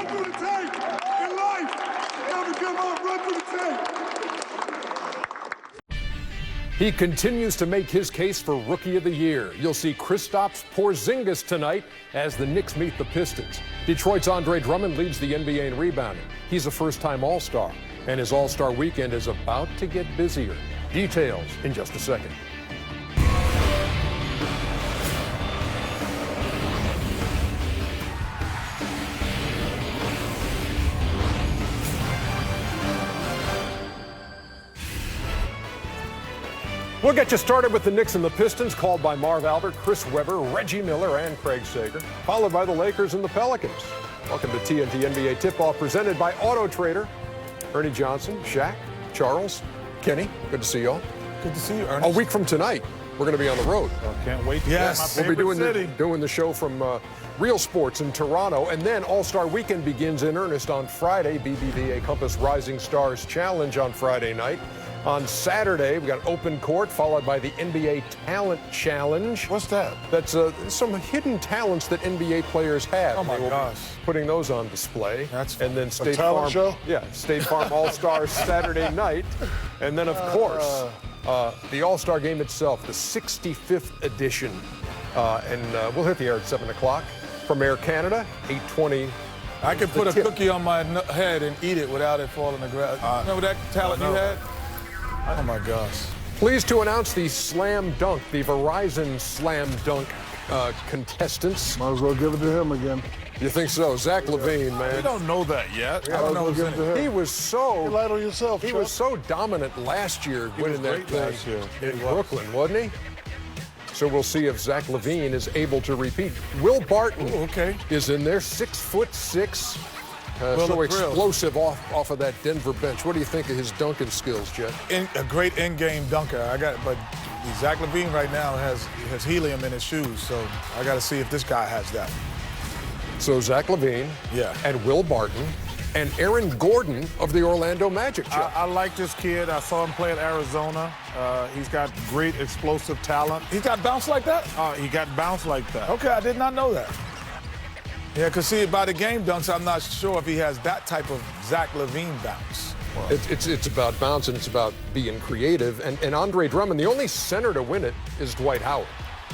run through the tape. In life, never give up, run through the tape. He continues to make his case for Rookie of the Year. You'll see Kristaps Porzingis tonight as the Knicks meet the Pistons. Detroit's Andre Drummond leads the NBA in rebounding. He's a first-time All-Star, and his All-Star weekend is about to get busier. Details in just a second. We'll get you started with the Knicks and the Pistons, called by Marv Albert, Chris Webber, Reggie Miller, and Craig Sager, followed by the Lakers and the Pelicans. Welcome to TNT NBA Tip-Off, presented by Auto Trader. Ernie Johnson, Shaq, Charles, Kenny, good to see you all. Good to see you, Ernie. A week from tonight, we're going to be on the road. Can't wait to get my we'll be favorite doing the show from Real Sports in Toronto, and then All-Star Weekend begins in earnest on Friday. BBVA Compass Rising Stars Challenge on Friday night. On Saturday, we got open court, followed by the NBA Talent Challenge. What's that? That's some hidden talents that NBA players have. Oh my gosh! Putting those on display. That's and then State Farm show. Yeah, State Farm All-Stars Saturday night, and then of course the All-Star Game itself, the 65th edition, and we'll hit the air at 7 o'clock from Air Canada, 8:20. I could put a cookie on my head and eat it without it falling to the ground. Remember that talent you had? Oh my gosh. Pleased to announce the Slam Dunk, the Verizon Slam Dunk contestants. Might as well give it to him again. You think so? Zach LaVine, man. We don't know that yet. I don't know who's in it. He was so. You lied on yourself, He was so dominant last year winning that thing in Brooklyn, wasn't he? So we'll see if Zach LaVine is able to repeat. Will Barton is in there, 6'6". So explosive off of that Denver bench. What do you think of his dunking skills, Jet? A great in-game dunker. But Zach LaVine right now has helium in his shoes, so I got to see if this guy has that. So Zach LaVine, and Will Barton, and Aaron Gordon of the Orlando Magic. I like this kid. I saw him play at Arizona. He's got great explosive talent. He's got bounce like that? He got bounce like that. Okay, I did not know that. Yeah, because see, by the game dunks, I'm not sure if he has that type of Zach LaVine bounce. Well, it's about bounce, and it's about being creative. And Andre Drummond, the only center to win it is Dwight Howard.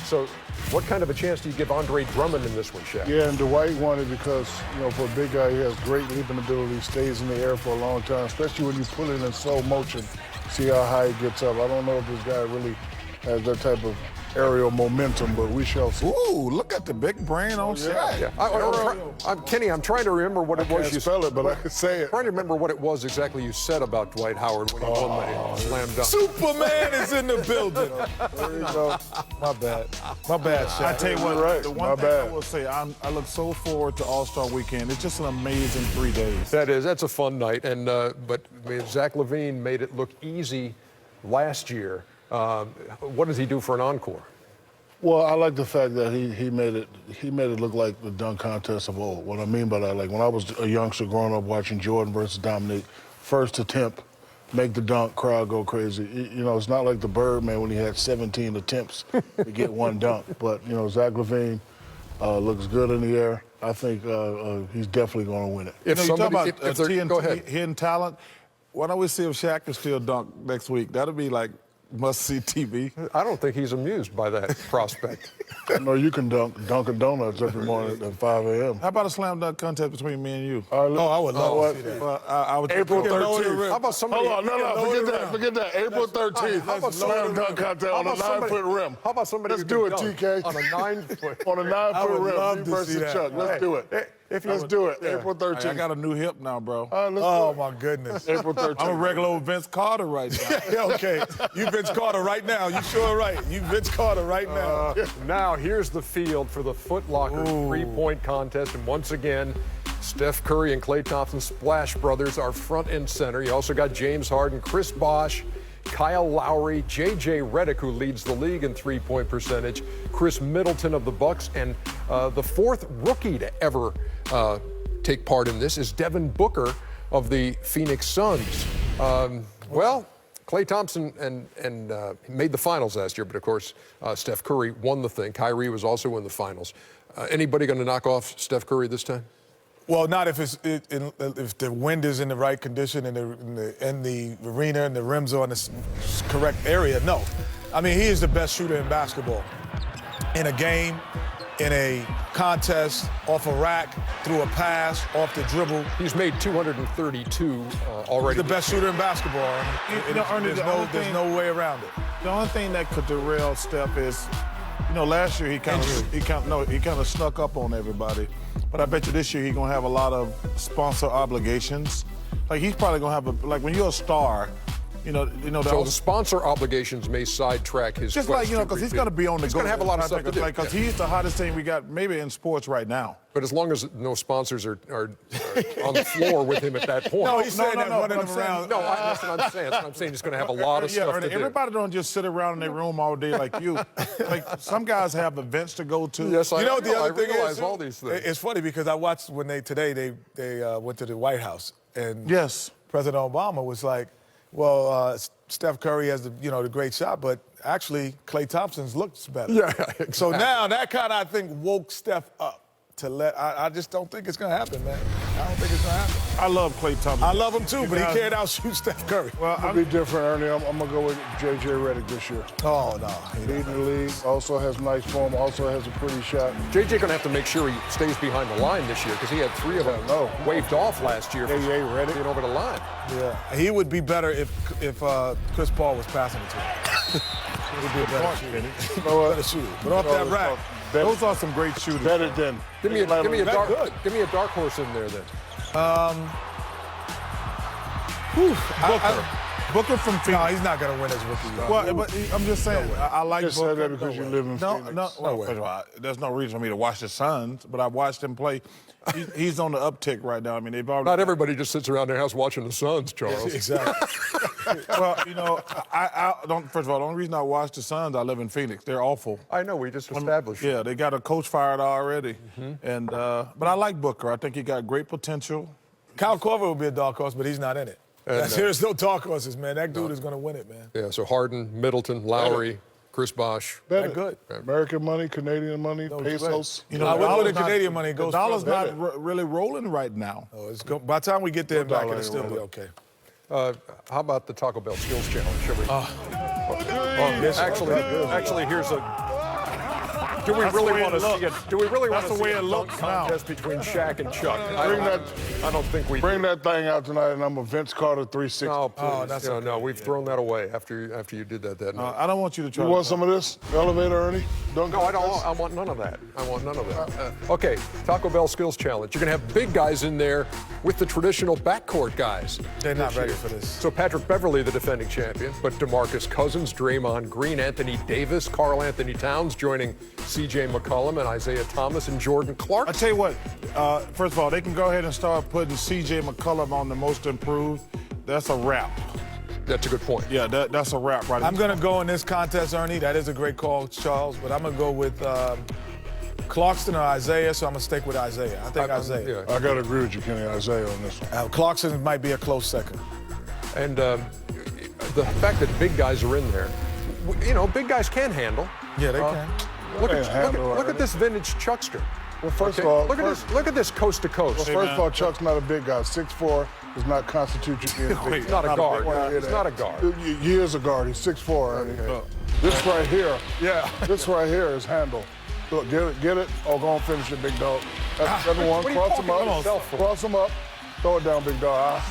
So what kind of a chance do you give Andre Drummond in this one, Shaq? Yeah, and Dwight won it because, for a big guy, he has great leaping ability, stays in the air for a long time, especially when you put it in slow motion. See how high he gets up. I don't know if this guy really has that type of aerial momentum, but we shall see. Ooh, look at the big brain on Shaq. Yeah. Kenny, I'm trying to remember what it was you spell it, but I can say it. I'm trying to remember what it was exactly you said about Dwight Howard when he won that slam dunk. Superman is in the building. There you go. My bad, Shaq. I tell you what, the one thing bad. I will say, I look so forward to All-Star Weekend. It's just an amazing 3 days. That's a fun night, and but Zach LaVine made it look easy last year. What does he do for an encore? Well, I like the fact that he made it look like the dunk contest of old. What I mean by that, like when I was a youngster growing up watching Jordan versus Dominique, first attempt, make the dunk, crowd go crazy. It's not like the Birdman when he had 17 attempts to get one dunk. But Zach LaVine looks good in the air. I think he's definitely going to win it. You talk about TNT hidden talent. Why don't we see if Shaq can still dunk next week? That'll be like must-see TV. I don't think he's amused by that prospect. No, you can Dunkin' Donuts every morning at 5 a.m. How about a slam dunk contest between me and you? I would love to see that. Well, April 13th. How about somebody? Hold on, forget that. April 13th. How about slam dunk contest on a 9-foot rim? How about somebody? Let's do it, TK. On a 9-foot. On a 9-foot rim. Love to see that. Chuck. Let's do it. Let's do it. April 13th. I got a new hip now, bro. Oh my goodness. April 13th. I'm a regular old Vince Carter right now. Okay, you Vince Carter right now. You sure right. You Vince Carter right now. Now here's the field for the Foot Locker three-point contest, and once again, Steph Curry and Klay Thompson, Splash Brothers, are front and center. You also got James Harden, Chris Bosh, Kyle Lowry, J.J. Redick, who leads the league in three-point percentage, Chris Middleton of the Bucks, and the fourth rookie to ever take part in this is Devin Booker of the Phoenix Suns. Well, Klay Thompson and made the finals last year, but of course Steph Curry won the thing. Kyrie was also in the finals. Anybody going to knock off Steph Curry this time? Well, not if if the wind is in the right condition and the arena and the rims are in the correct area. No, I mean he is the best shooter in basketball. In a game, in a contest, off a rack, through a pass, off the dribble. He's made 232 already. He's the best shooter in basketball. There's no way around it. The only thing that could derail Steph is, last year he kind of snuck up on everybody. But I bet you this year he's gonna have a lot of sponsor obligations. Like he's probably gonna have when you're a star, So the sponsor obligations may sidetrack his. Just because he's gonna be on the. He's gonna have a lot of stuff to do. Because he's the hottest thing we got maybe in sports right now. But as long as no sponsors are on the floor with him at that point. No, he's saying that running him around. No, that's what I'm saying. I'm saying he's going to have a lot of stuff to do. Everybody don't just sit around in their room all day like you. Like some guys have events to go to. Yes, the other thing realize all these things. It's funny because I watched when they went to the White House and yes, President Obama was like, well, Steph Curry has the great shot, but actually Klay Thompson's looks better. Yeah, exactly. So now that kind of I think woke Steph up. I just don't think it's gonna happen, man. I don't think it's gonna happen. I love Klay Thompson. I love him too, but he can't outshoot Steph Curry. Well, I'll be different, Ernie. I'm gonna go with J.J. Redick this year. Oh no, leading the league. Also has nice form. Also has a pretty shot. J.J. gonna have to make sure he stays behind the line this year because he had 3 of them waved off last year. J.J. Redick being over the line. Yeah, he would be better if Chris Paul was passing it to him. He would be a better shooter. But off that rack. Those are some great shooters. Better than. Give me a dark horse in there then. Booker from Phoenix. No, he's not going to win as rookie. Well, but I'm just saying, I like just Booker. said that because you live in Phoenix. No, there's no reason for me to watch the Suns, but I've watched him play. He's on the uptick right now. I mean, they've already. Not everybody just sits around their house watching the Suns, Charles. Exactly. Well, I don't. First of all, the only reason I watch the Suns, I live in Phoenix. They're awful. I know. We just established. Yeah, they got a coach fired already, and but I like Booker. I think he got great potential. Kyle Korver will be a dark horse, but he's not in it. There's no dark horses, man. That dude is going to win it, man. Yeah. So Harden, Middleton, Lowry, Chris Bosh. Better. Good. American money, Canadian money, pesos. I wouldn't put the Canadian money. The dollar's not really rolling right now. Oh, by the time we get there back, it'll still be okay. How about the Taco Bell Skills Challenge? Shall we? Actually, here's a. Do we really want to see it? Do we really want to see a dunk contest between Shaq and Chuck? I don't think we bring that thing out tonight, and I'm a Vince Carter 360. No, please. No, we've thrown that away after you did that night. I don't want you to try. You want some of this? Elevator, Ernie? No, I don't. I want none of that. I want none of that. Okay, Taco Bell Skills Challenge. You're gonna have big guys in there with the traditional backcourt guys. They're not ready for this. So Patrick Beverley, the defending champion, but DeMarcus Cousins, Draymond Green, Anthony Davis, Karl-Anthony Towns joining C.J. McCollum and Isaiah Thomas and Jordan Clarkson. I tell you what, first of all, they can go ahead and start putting C.J. McCollum on the most improved. That's a wrap. That's a good point. Yeah, that's a wrap right I'm going to go in this contest, Ernie. That is a great call, Charles, but I'm going to go with Clarkson or Isaiah, so I'm going to stick with Isaiah. I think Isaiah. I got to agree with you, Kenny, Isaiah on this one. Clarkson might be a close second. And the fact that big guys are in there, big guys can handle. Yeah, they can. Look at this vintage Chuckster. Well, first of all, look at this coast to coast. Well, first of all, Chuck's not a big guy. 6'4" does not constitute you being a big guy. Not a guard. It's not a guard. He is a guard. He's 6'4". Okay. This right here, this right here is handle. Look, get it, or go and finish it, big dog. That's everyone. Cross him up. Cross him up. Throw it down, big dog.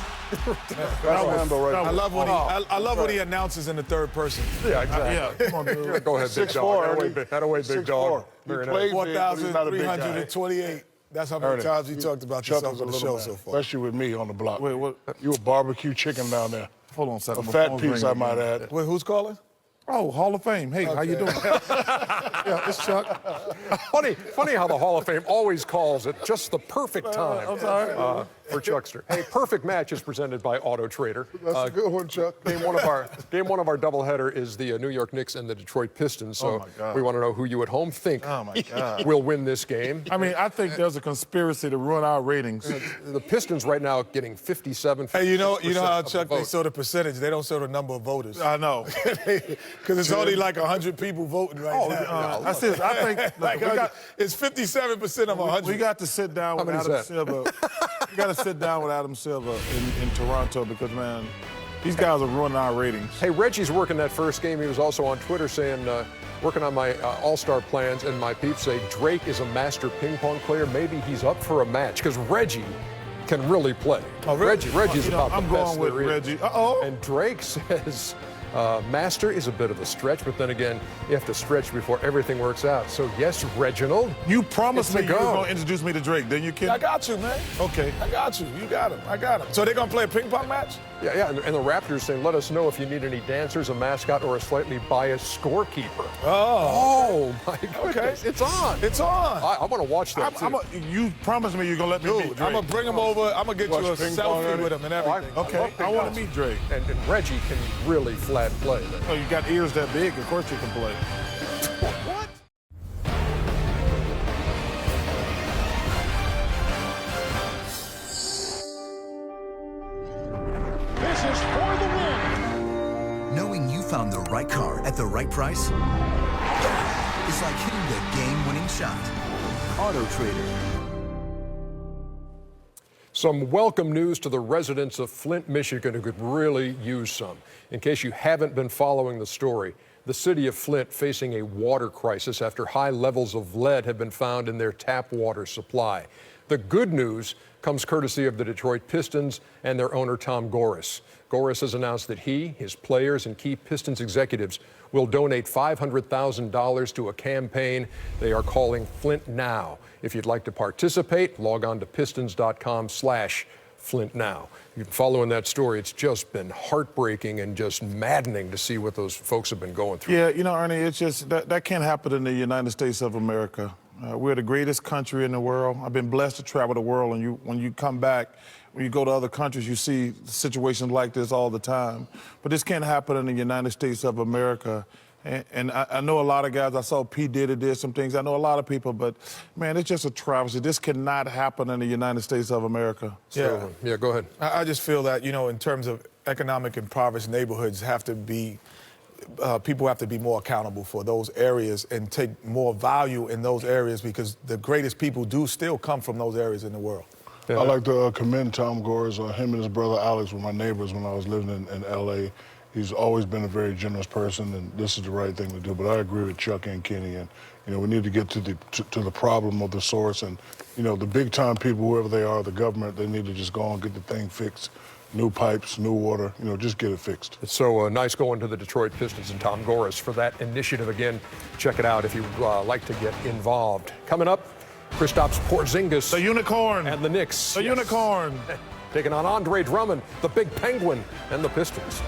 That's a handle right there. I love when he announces in the third person. Yeah, exactly. Yeah, come on, dude. Go ahead, big dog. That away, big dog. 4,328. That's how many times he talked about yourself on the show so far. Especially with me on the block. Wait, what? You a barbecue chicken down there. Hold on a second. A fat piece, I might add. Wait, who's calling? Oh, Hall of Fame. Hey, how you doing? Yeah, it's Chuck. Funny how the Hall of Fame always calls at just the perfect time. I'm sorry. For Chuckster. Hey, Perfect Match is presented by Auto Trader. That's a good one, Chuck. Game one of our doubleheader is the New York Knicks and the Detroit Pistons. So we want to know who you at home think will win this game. I mean, I think there's a conspiracy to ruin our ratings. The Pistons right now getting 57. Hey, you know how Chuck they show the percentage? They don't show the number of voters. I know. Because it's only like 100 people voting right now. I think look, it's 57% of 100. we got to sit down with Adam Silver. We got to sit down with Adam Silver in Toronto because, man, these guys are ruining our ratings. Hey, Reggie's working that first game. He was also on Twitter saying, working on my All-Star plans, and my peeps say Drake is a master ping pong player. Maybe he's up for a match because Reggie can really play. Oh, really? Reggie's about the I'm best going with there is. Reggie. Uh-oh. And Drake says master is a bit of a stretch, but then again, you have to stretch before everything works out. So yes, Reginald. You promised me you were go. going to introduce me to Drake, didn't you, kid? I got you, man. Okay. I got you. You got him. I got him. So they're going to play a ping pong match? Yeah, and the Raptors saying, let us know if you need any dancers, a mascot, or a slightly biased scorekeeper. Oh, my goodness. okay. It's on. It's on. I want to watch that, too. You promised me you're going to let me meet Drake. I'm going to bring him over. I'm going to get you a selfie with him and everything. Okay, I want to meet Drake. And Reggie can really flat play. Oh, you got ears that big, of course you can play. What? This is for the win. Knowing you found the right car at the right price is like hitting the game-winning shot. Auto Trader. Some welcome news to the residents of Flint, Michigan, who could really use some. In case you haven't been following the story, the city of Flint facing a water crisis after high levels of lead have been found in their tap water supply. The good news comes courtesy of the Detroit Pistons and their owner, Tom Gores. Gores has announced that he, his players, and key Pistons executives will donate $500,000 to a campaign they are calling Flint Now. If you'd like to participate, log on to pistons.com/Flint Now. You've been following that story. It's just been heartbreaking and just maddening to see what those folks have been going through. Yeah, you know, Ernie, it's just that can't happen in the United States of America. We're the greatest country in the world. I've been blessed to travel the world, and when you come back, when you go to other countries, you see situations like this all the time. But this can't happen in the United States of America. And I know a lot of guys. I saw P. Diddy did some things. I know a lot of people, but, man, it's just a travesty. This cannot happen in the United States of America. So, yeah, go ahead. I just feel that, you know, in terms of economic impoverished neighborhoods have to be, people have to be more accountable for those areas and take more value in those areas because the greatest people do still come from those areas in the world. Yeah. I'd like to commend Tom Gores. Him and his brother Alex were my neighbors when I was living in L.A. He's always been a very generous person, and this is the right thing to do. But I agree with Chuck and Kenny, and you know we need to get to the problem of the source, and you know the big time people, whoever they are, the government, they need to just go and get the thing fixed. New pipes, new water, you know, just get it fixed. It's so nice going to the Detroit Pistons and Tom Gores for that initiative. Again, check it out if you'd like to get involved. Coming up, Kristaps Porzingis. The unicorn. And the Knicks. The unicorn. Taking on Andre Drummond, the big penguin, and the Pistons.